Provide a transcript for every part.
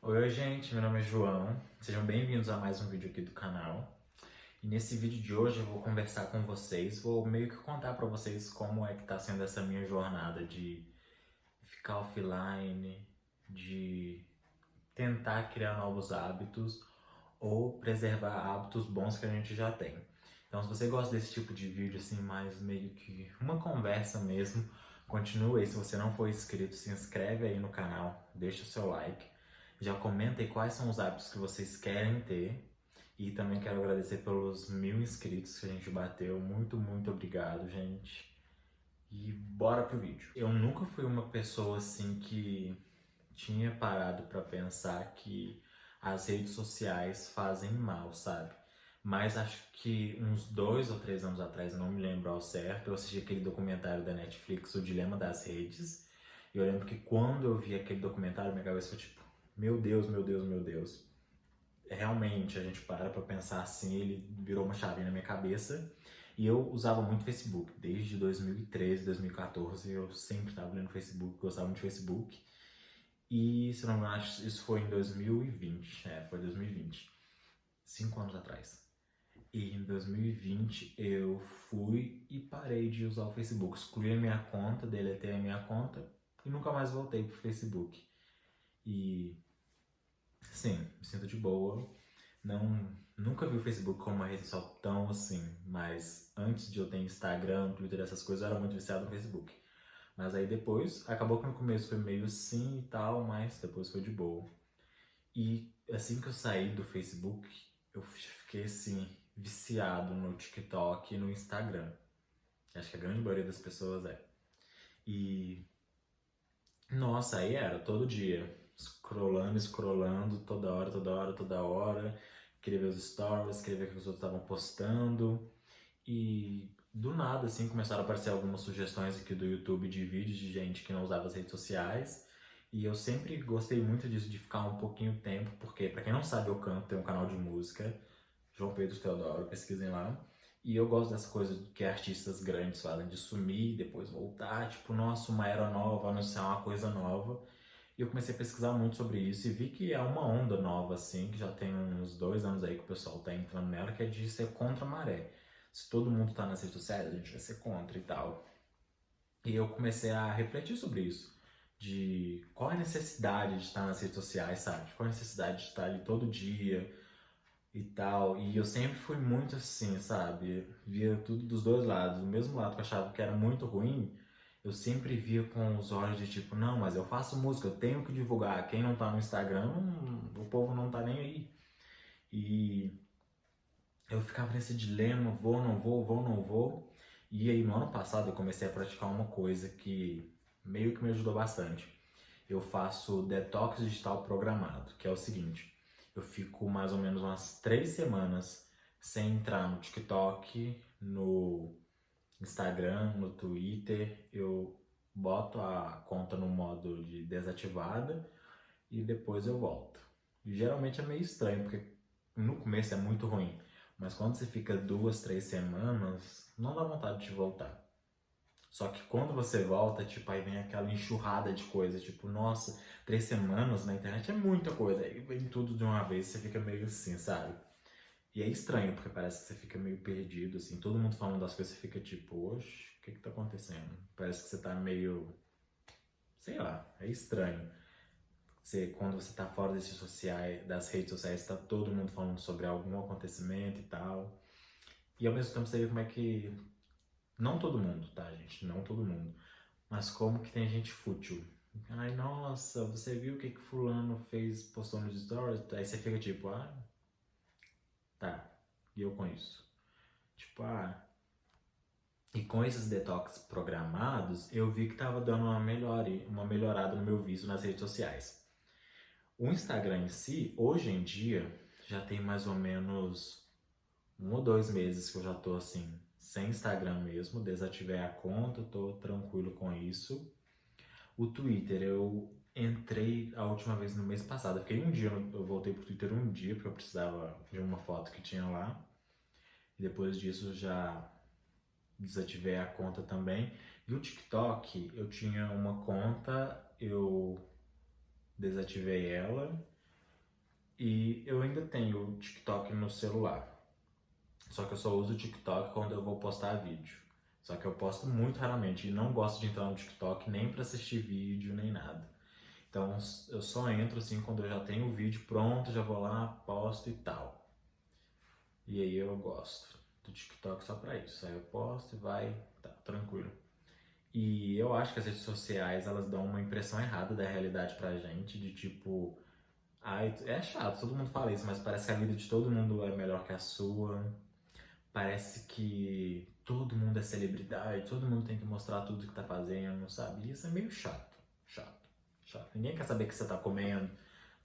Oi, gente, meu nome é João. Sejam bem-vindos a mais um vídeo aqui do canal. E nesse vídeo de hoje eu vou conversar com vocês, vou meio que contar pra vocês como é que tá sendo essa minha jornada de ficar offline, de tentar criar novos hábitos ou preservar hábitos bons que a gente já tem. Então, se você gosta desse tipo de vídeo, assim, mais meio que uma conversa mesmo, continue aí. Se você não for inscrito, se inscreve aí no canal, deixa o seu like. Já comenta aí quais são os hábitos que vocês querem ter. E também quero agradecer pelos 1000 inscritos que a gente bateu. Muito, muito obrigado, gente. E bora pro vídeo. Eu nunca fui uma pessoa assim que tinha parado pra pensar que as redes sociais fazem mal, sabe? Mas acho que uns 2 ou 3 anos atrás, eu não me lembro ao certo, eu assisti aquele documentário da Netflix, O Dilema das Redes. E eu lembro que quando eu vi aquele documentário, minha cabeça foi tipo, meu Deus, meu Deus, meu Deus. Realmente, a gente para pra pensar assim, ele virou uma chave na minha cabeça. E eu usava muito Facebook, desde 2013, 2014, eu sempre estava lendo Facebook, gostava muito de Facebook. E, se não me engano, isso foi em 2020, foi 2020, 5 anos atrás. E em 2020 eu fui e parei de usar o Facebook, excluí a minha conta, deletei a minha conta e nunca mais voltei pro Facebook. E sim, me sinto de boa. Não, nunca vi o Facebook como uma rede social tão assim, mas antes de eu ter Instagram, Twitter, essas coisas, eu era muito viciado no Facebook. Mas aí depois, acabou que no começo foi meio assim e tal, mas depois foi de boa. E assim que eu saí do Facebook, eu fiquei assim, viciado no TikTok e no Instagram. Acho que a grande maioria das pessoas é. E nossa, aí era todo dia, scrollando, scrollando, toda hora, toda hora, toda hora. Queria ver os stories, queria ver o que os outros estavam postando. E do nada, assim, começaram a aparecer algumas sugestões aqui do YouTube de vídeos de gente que não usava as redes sociais. E eu sempre gostei muito disso, de ficar um pouquinho tempo, porque, pra quem não sabe, eu canto, tenho um canal de música, João Pedro Teodoro, pesquisem lá. E eu gosto dessa coisa que artistas grandes fazem, de sumir, depois voltar, tipo, nossa, uma era nova, anunciar uma coisa nova. E eu comecei a pesquisar muito sobre isso e vi que é uma onda nova, assim, que já tem uns 2 anos aí que o pessoal tá entrando nela, que é de ser contra a maré. Se todo mundo tá nas redes sociais, a gente vai ser contra e tal. E eu comecei a refletir sobre isso. De qual é a necessidade de estar nas redes sociais, sabe? Qual é a necessidade de estar ali todo dia e tal. E eu sempre fui muito assim, sabe? Via tudo dos dois lados. Do mesmo lado que eu achava que era muito ruim, eu sempre via com os olhos de tipo, não, mas eu faço música, eu tenho que divulgar. Quem não tá no Instagram, o povo não tá nem aí. E eu ficava nesse dilema, vou, não vou, vou, não vou. E aí no ano passado eu comecei a praticar uma coisa que meio que me ajudou bastante. Eu faço detox digital programado, que é o seguinte, eu fico mais ou menos umas 3 semanas sem entrar no TikTok, no Instagram, no Twitter, eu boto a conta no modo de desativada e depois eu volto. E geralmente é meio estranho, porque no começo é muito ruim, mas quando você fica 2, 3 semanas, não dá vontade de voltar. Só que quando você volta, tipo, aí vem aquela enxurrada de coisas, tipo, nossa, 3 semanas na internet é muita coisa, aí vem tudo de uma vez, você fica meio assim, sabe? E é estranho, porque parece que você fica meio perdido, assim, todo mundo falando das coisas, você fica tipo, oxe, o que que tá acontecendo? Parece que você tá meio, sei lá, é estranho. Quando você tá fora das redes sociais, tá todo mundo falando sobre algum acontecimento e tal. E ao mesmo tempo você vê como é que, não todo mundo, tá, gente? Não todo mundo. Mas como que tem gente fútil. Ai, nossa, você viu o que que fulano fez, postou nos stories? Aí você fica tipo, ah, tá, e eu com isso? Tipo, ah... E com esses detox programados, eu vi que tava dando uma melhorada no meu vício nas redes sociais. O Instagram em si, hoje em dia, já tem mais ou menos 1 ou 2 meses que eu já tô assim, sem Instagram mesmo, desativei a conta, tô tranquilo com isso. O Twitter, eu entrei a última vez no mês passado. Eu fiquei um dia, eu voltei pro Twitter um dia porque eu precisava de uma foto que tinha lá. E depois disso já desativei a conta também. E o TikTok, eu tinha uma conta, eu desativei ela E eu ainda tenho o TikTok no celular. Só que eu só uso o TikTok quando eu vou postar vídeo. Só que eu posto muito raramente e não gosto de entrar no TikTok nem pra assistir vídeo, nem nada. Então eu só entro assim quando eu já tenho o vídeo pronto, já vou lá, posto e tal. E aí eu gosto do TikTok só pra isso. Aí eu posto e vai, tá, tranquilo. E eu acho que as redes sociais, elas dão uma impressão errada da realidade pra gente, de tipo, ai, é chato, todo mundo fala isso, mas parece que a vida de todo mundo é melhor que a sua. Parece que todo mundo é celebridade, todo mundo tem que mostrar tudo que tá fazendo, sabe? E isso é meio chato, chato, chato. Ninguém quer saber o que você tá comendo,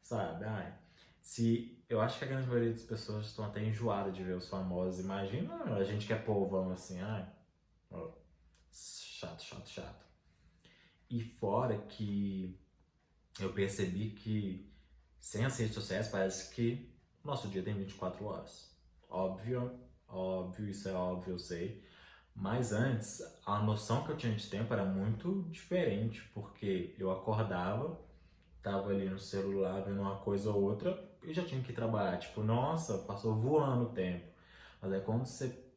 sabe? Ai, se eu acho que a grande maioria das pessoas estão até enjoadas de ver os famosos. Imagina a gente que é povão assim, ai, ó, chato, chato, chato. E fora que eu percebi que sem as redes sociais parece que o nosso dia tem 24 horas. Óbvio, óbvio, isso é óbvio, eu sei. Mas antes, a noção que eu tinha de tempo era muito diferente, porque eu acordava, tava ali no celular vendo uma coisa ou outra e já tinha que ir trabalhar. Tipo, nossa, passou voando o tempo. Mas aí quando você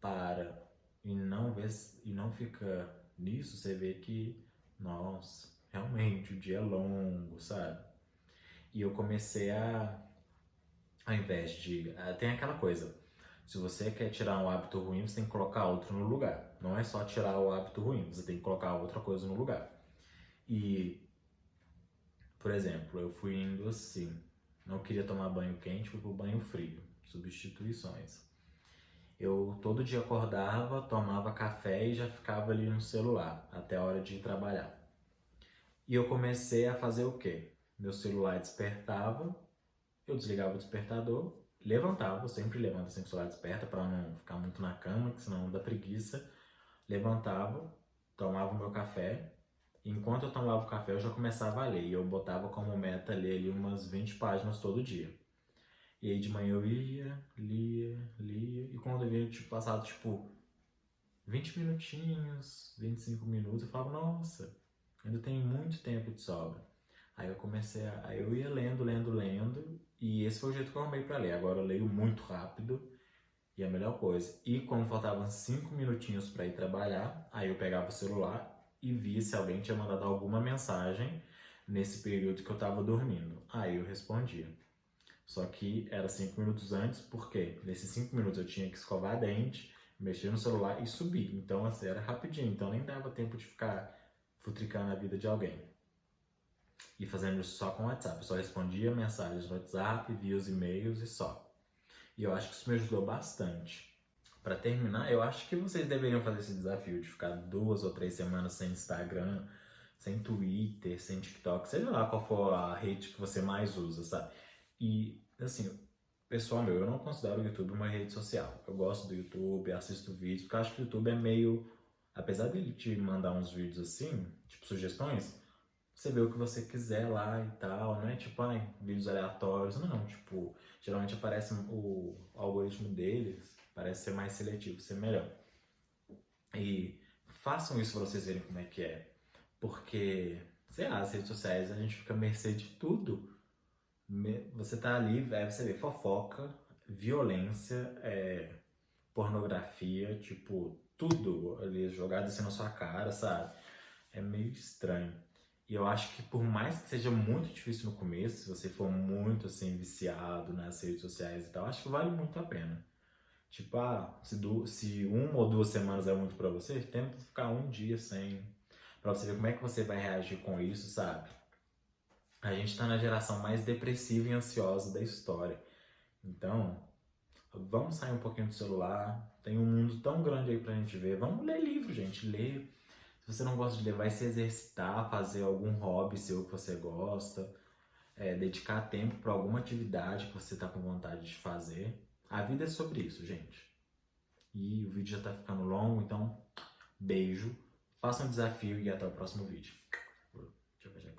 para e não vê e não fica nisso, você vê que, nossa, realmente o dia é longo, sabe? E eu comecei ao invés de. Tem aquela coisa. Se você quer tirar um hábito ruim, você tem que colocar outro no lugar. Não é só tirar o hábito ruim, você tem que colocar outra coisa no lugar. E, por exemplo, eu fui indo assim. Não queria tomar banho quente, fui pro banho frio. Substituições. Eu todo dia acordava, tomava café e já ficava ali no celular até a hora de ir trabalhar. E eu comecei a fazer o quê? Meu celular despertava, eu desligava o despertador, levantava, eu sempre levanto assim que o celular desperta para não ficar muito na cama, que senão dá preguiça. Levantava, tomava o meu café. E enquanto eu tomava o café, eu já começava a ler. E eu botava como meta ler ali umas 20 páginas todo dia. E aí de manhã eu ia, lia, lia. E quando eu via, tipo, passado tipo 20 minutinhos, 25 minutos, eu falava, nossa, ainda tem muito tempo de sobra. Aí eu comecei aí eu ia lendo, lendo, lendo, e esse foi o jeito que eu arrumei pra ler. Agora eu leio muito rápido, e é a melhor coisa. E quando faltavam 5 minutinhos pra ir trabalhar, aí eu pegava o celular e via se alguém tinha mandado alguma mensagem nesse período que eu tava dormindo. Aí eu respondia. Só que era 5 minutos antes, porque nesses 5 minutos eu tinha que escovar dente, mexer no celular e subir. Então, assim, era rapidinho. Então, nem dava tempo de ficar futricando a vida de alguém. E fazendo isso só com o WhatsApp. Eu só respondia mensagens no WhatsApp, via os e-mails e só. E eu acho que isso me ajudou bastante. Para terminar, eu acho que vocês deveriam fazer esse desafio de ficar 2 ou 3 semanas sem Instagram, sem Twitter, sem TikTok, seja lá qual for a rede que você mais usa, sabe? E, assim, pessoal meu, eu não considero o YouTube uma rede social. Eu gosto do YouTube, assisto vídeos, porque eu acho que o YouTube é meio. Apesar dele te mandar uns vídeos assim, tipo sugestões, você vê o que você quiser lá e tal, não é tipo, ai, vídeos aleatórios, não, tipo, geralmente aparece o algoritmo deles, parece ser mais seletivo, ser melhor. E façam isso pra vocês verem como é que é, porque, sei lá, as redes sociais a gente fica à mercê de tudo. Você tá ali, aí você vê fofoca, violência, pornografia, tipo, tudo ali jogado assim na sua cara, sabe? É meio estranho. E eu acho que por mais que seja muito difícil no começo, se você for muito assim viciado nas redes sociais e tal, acho que vale muito a pena. Tipo, se 1 ou 2 semanas é muito pra você, tenta ficar um dia sem, pra você ver como é que você vai reagir com isso, sabe? A gente tá na geração mais depressiva e ansiosa da história. Então, vamos sair um pouquinho do celular. Tem um mundo tão grande aí pra gente ver. Vamos ler livro, gente. Ler. Se você não gosta de ler, vai se exercitar, fazer algum hobby seu que você gosta, dedicar tempo para alguma atividade que você tá com vontade de fazer. A vida é sobre isso, gente. E o vídeo já tá ficando longo, então beijo, faça um desafio e até o próximo vídeo. Deixa eu fechar a